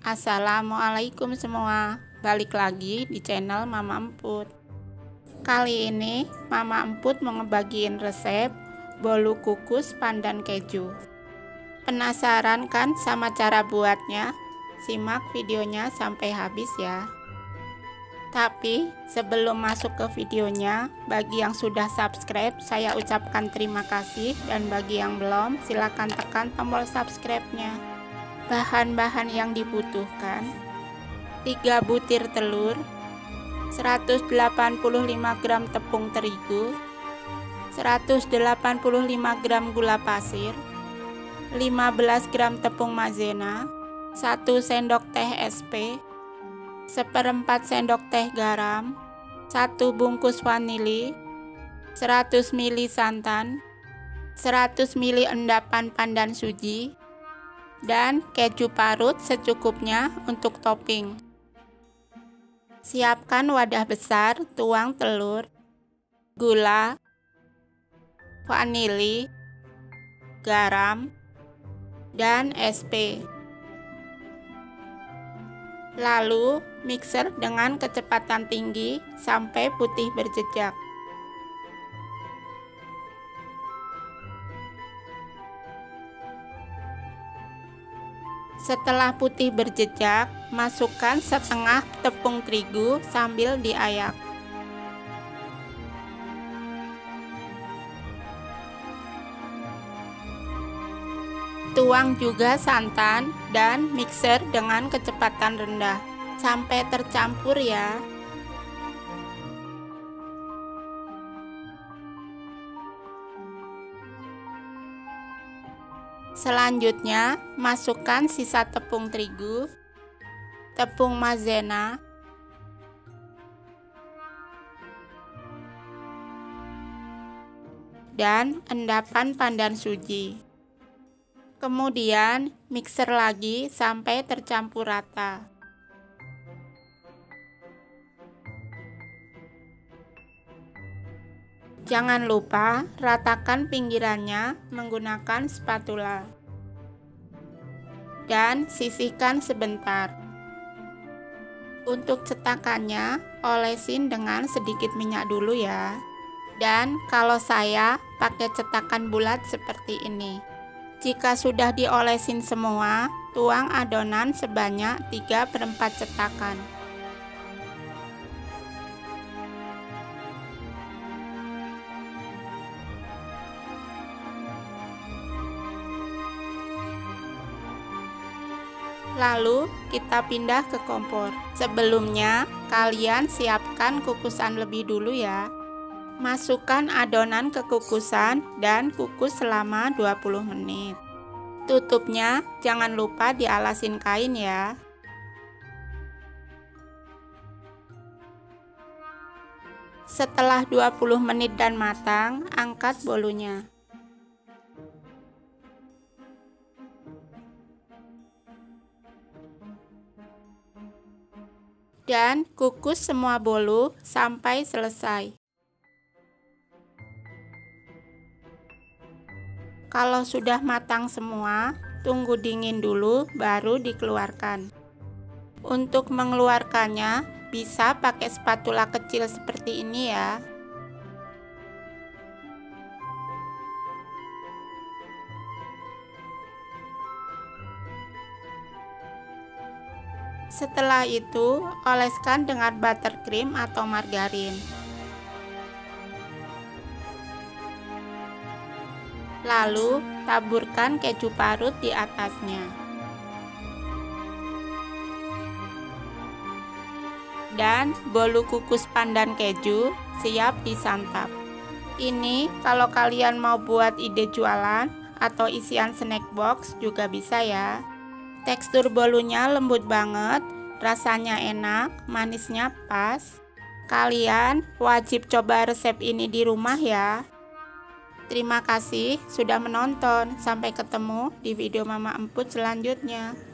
Assalamualaikum semua, balik lagi di channel Mama Emput. Kali ini Mama Emput mau ngebagiin resep bolu kukus pandan keju. Penasaran kan sama cara buatnya? Simak videonya sampai habis ya. Tapi sebelum masuk ke videonya, bagi yang sudah subscribe saya ucapkan terima kasih, dan bagi yang belum silahkan tekan tombol subscribe-nya. Bahan-bahan yang dibutuhkan: 3 butir telur, 185 gram tepung terigu, 185 gram gula pasir, 15 gram tepung maizena, 1 sendok teh SP, 1/4 sendok teh garam, 1 bungkus vanili, 100 ml santan, 100 ml endapan pandan suji, dan keju parut secukupnya untuk topping. Siapkan wadah besar, tuang telur, gula, vanili, garam, dan SP. Lalu mixer dengan kecepatan tinggi sampai putih berjejak. Setelah putih berjejak, masukkan setengah tepung terigu sambil diayak. Tuang juga santan dan mixer dengan kecepatan rendah sampai tercampur ya. Selanjutnya, masukkan sisa tepung terigu, tepung maizena, dan endapan pandan suji. Kemudian mixer lagi sampai tercampur rata. Jangan lupa ratakan pinggirannya menggunakan spatula. Dan sisihkan sebentar. Untuk cetakannya, olesin dengan sedikit minyak dulu ya. Dan kalau saya pakai cetakan bulat seperti ini. Jika sudah diolesin semua, tuang adonan sebanyak 3/4 cetakan. Lalu kita pindah ke kompor. Sebelumnya, kalian siapkan kukusan lebih dulu ya. Masukkan adonan ke kukusan dan kukus selama 20 menit. Tutupnya jangan lupa dialasin kain ya. Setelah 20 menit dan matang, angkat bolunya. Dan kukus semua bolu sampai selesai. Kalau sudah matang semua, tunggu dingin dulu baru dikeluarkan. Untuk mengeluarkannya, bisa pakai spatula kecil seperti ini ya. Setelah itu, oleskan dengan buttercream atau margarin. Lalu, taburkan keju parut di atasnya. Dan bolu kukus pandan keju siap disantap. Ini kalau kalian mau buat ide jualan atau isian snack box juga bisa ya. Tekstur bolunya lembut banget, rasanya enak, manisnya pas. Kalian wajib coba resep ini di rumah ya. Terima kasih sudah menonton. Sampai ketemu di video Mama Emput selanjutnya.